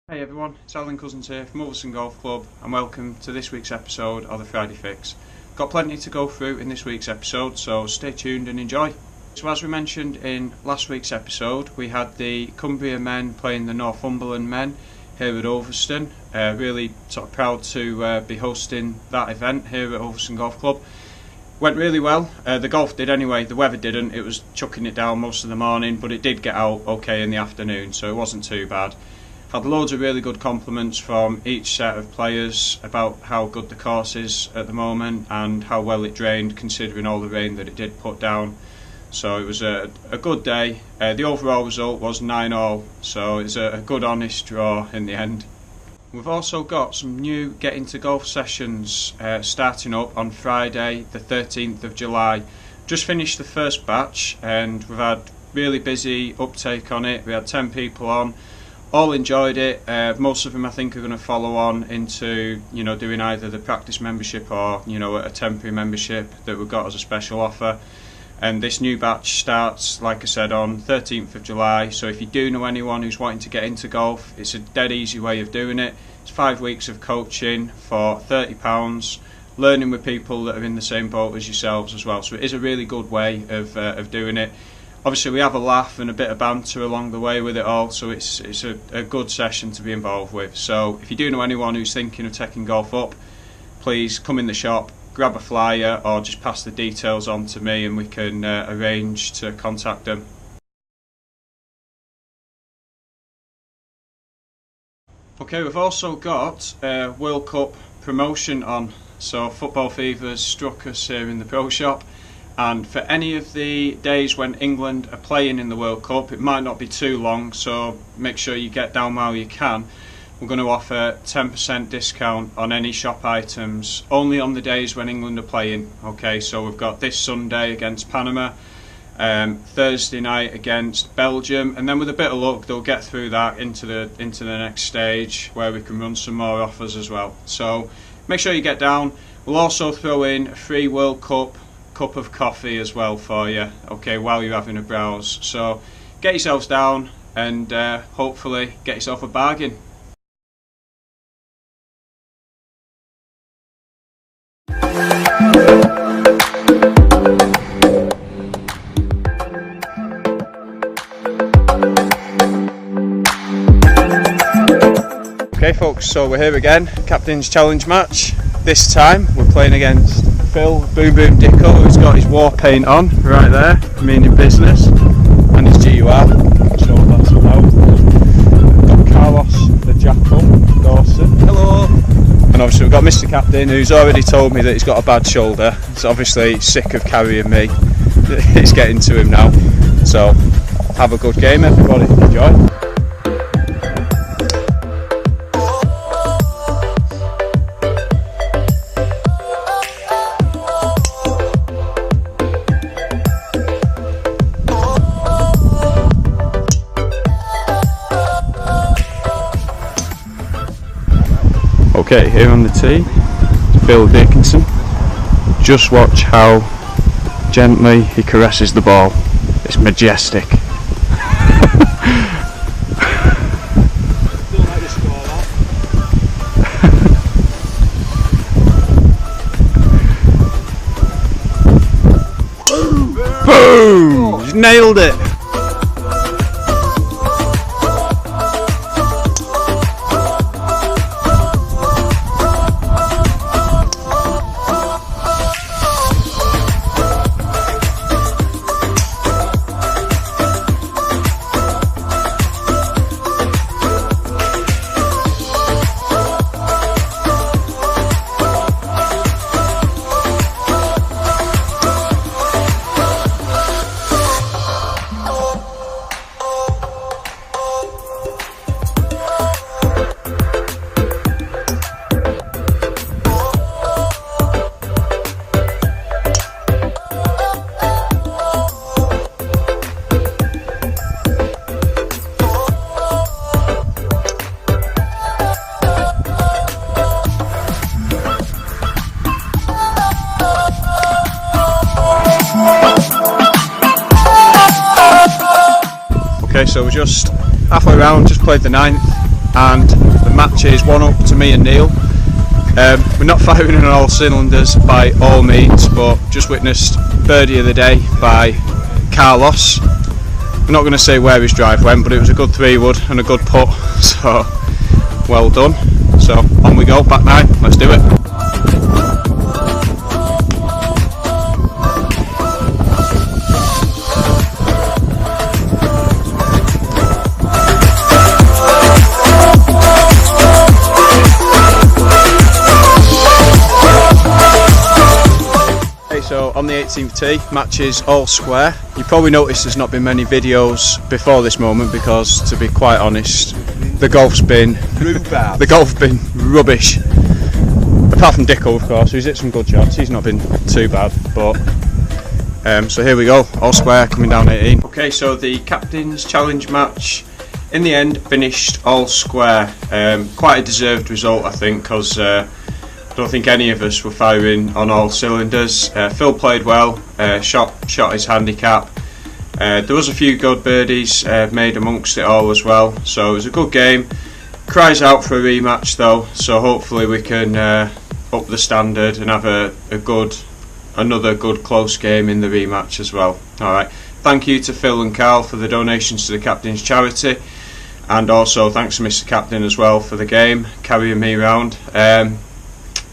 Hey everyone, it's Alan Cousins here from Ulverston Golf Club and welcome to this week's episode of the Friday Fix. Got plenty to go through in this week's episode, so stay tuned and enjoy. So as we mentioned in last week's episode, we had the Cumbria men playing the Northumberland men here at Ulverston. Really sort of proud to be hosting that event here at Ulverston Golf Club. Went really well. The golf did anyway, the weather didn't. It was chucking it down most of the morning, but it did get out okay in the afternoon, so it wasn't too bad. Had loads of really good compliments from each set of players about how good the course is at the moment and how well it drained considering all the rain that it did put down. So it was a good day. The overall result was 9-all, so it's a good honest draw in the end. We've also got some new Get Into Golf sessions starting up on Friday the 13th of July. Just finished the first batch and we've had really busy uptake on it. We had 10 people on. All enjoyed it. Most of them I think are going to follow on into doing either the practice membership or a temporary membership that we've got as a special offer. And this new batch starts, like I said, on 13th of July. So if you do know anyone who's wanting to get into golf, it's a dead easy way of doing it. It's 5 weeks of coaching for £30, learning with people that are in the same boat as yourselves as well. So it is a really good way of doing it. Obviously we have a laugh and a bit of banter along the way with it all, so it's a good session to be involved with. So if you do know anyone who's thinking of taking golf up, please come in the shop, grab a flyer or just pass the details on to me and we can arrange to contact them. Okay, we've also got a World Cup promotion on, so Football Fever's struck us here in the Pro Shop. And for any of the days when England are playing in the World Cup, it might not be too long, so make sure you get down while you can. We're going to offer 10% discount on any shop items, only on the days when England are playing. Okay, so we've got this Sunday against Panama, Thursday night against Belgium, and then with a bit of luck they'll get through that into the next stage where we can run some more offers as well. So make sure you get down. We'll also throw in a free World Cup cup of coffee as well for you, okay, while you're having a browse. So get yourselves down and hopefully get yourself a bargain. Okay folks, so we're here again, Captain's Challenge match. This time we're playing against Phil Boom Boom Dicko, who's got his war paint on right there, meaning business, and his GUR. So that's about. Got Carlos the Jackal Dawson. Hello. And obviously we've got Mr. Captain, who's already told me that he's got a bad shoulder. He's obviously sick of carrying me. It's getting to him now. So have a good game, everybody. Enjoy. Okay, here on the tee, Phil Dickinson. Just watch how gently he caresses the ball. It's majestic. Boom! He's nailed it! Okay, so we're just halfway around, just played the ninth. and the match is 1-up to me and Neil. We're not firing on all cylinders by all means, but just witnessed birdie of the day by Carlos. I'm not going to say where his drive went, but it was a good 3-wood and a good putt, so well done. So on we go, back 9, let's do it. So on the 18th tee, match is all square. You probably noticed there's not been many videos before this moment because, to be quite honest, the golf's been rubbish. Apart from Dicko, of course, who's hit some good shots. He's not been too bad, but so here we go, all square coming down 18. Okay, so the Captain's Challenge match in the end finished all square. Quite a deserved result, I think, because I don't think any of us were firing on all cylinders. Phil played well, shot his handicap. There was a few good birdies made amongst it all as well, so it was a good game. Cries out for a rematch though, so hopefully we can up the standard and have another good close game in the rematch as well. Alright, thank you to Phil and Carl for the donations to the Captain's charity, and also thanks to Mr. Captain as well for the game, carrying me around.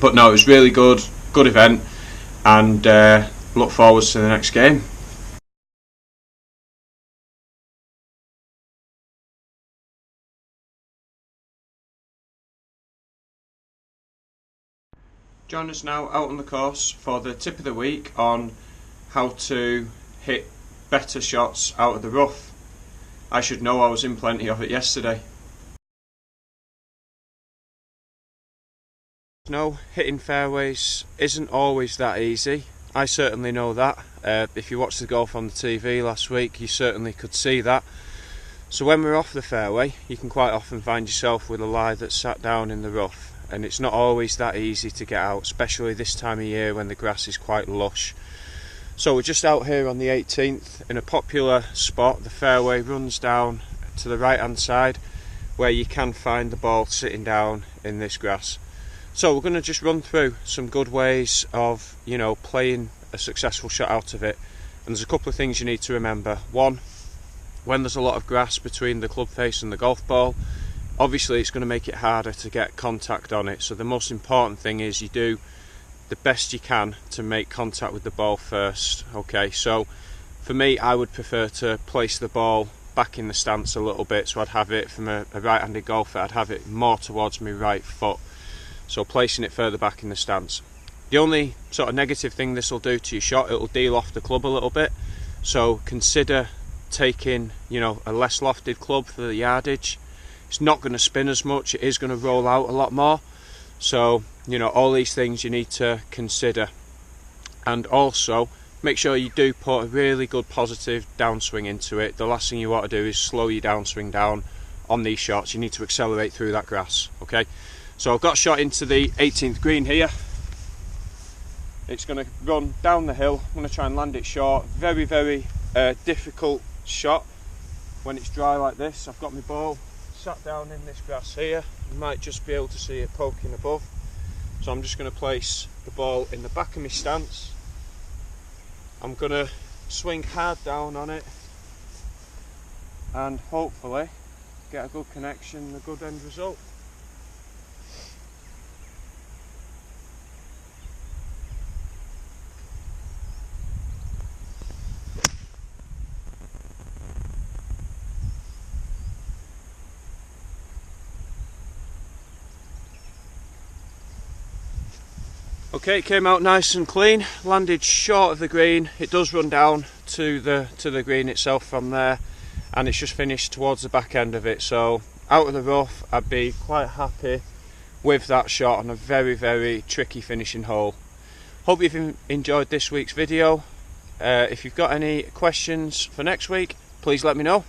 But no, it was really good event, and look forward to the next game. Join us now out on the course for the tip of the week on how to hit better shots out of the rough. I should know, I was in plenty of it yesterday. No, hitting fairways isn't always that easy. I certainly know that. If you watched the golf on the TV last week, you certainly could see that. So when we're off the fairway, you can quite often find yourself with a lie that's sat down in the rough, and it's not always that easy to get out, especially this time of year when the grass is quite lush. So we're just out here on the 18th in a popular spot. The fairway runs down to the right hand side where you can find the ball sitting down in this grass. So we're going to just run through some good ways of, playing a successful shot out of it. And there's a couple of things you need to remember. One, when there's a lot of grass between the club face and the golf ball, obviously it's going to make it harder to get contact on it. So the most important thing is you do the best you can to make contact with the ball first. Okay, so for me, I would prefer to place the ball back in the stance a little bit. So I'd have it from a right-handed golfer, I'd have it more towards my right foot. So placing it further back in the stance. The only sort of negative thing this will do to your shot, it will deal off the club a little bit. So consider taking, a less lofted club for the yardage. It's not going to spin as much, it is going to roll out a lot more. So, all these things you need to consider. And also, make sure you do put a really good positive downswing into it. The last thing you want to do is slow your downswing down on these shots. You need to accelerate through that grass, okay? So I've got a shot into the 18th green here. It's going to run down the hill. I'm going to try and land it short. Very, very difficult shot when it's dry like this. I've got my ball sat down in this grass here. You might just be able to see it poking above. So I'm just going to place the ball in the back of my stance. I'm going to swing hard down on it and hopefully get a good connection and a good end result. Okay, it came out nice and clean, landed short of the green. It does run down to the green itself from there, and it's just finished towards the back end of it. So out of the rough, I'd be quite happy with that shot on a very, very tricky finishing hole. Hope you've enjoyed this week's video. If you've got any questions for next week, please let me know.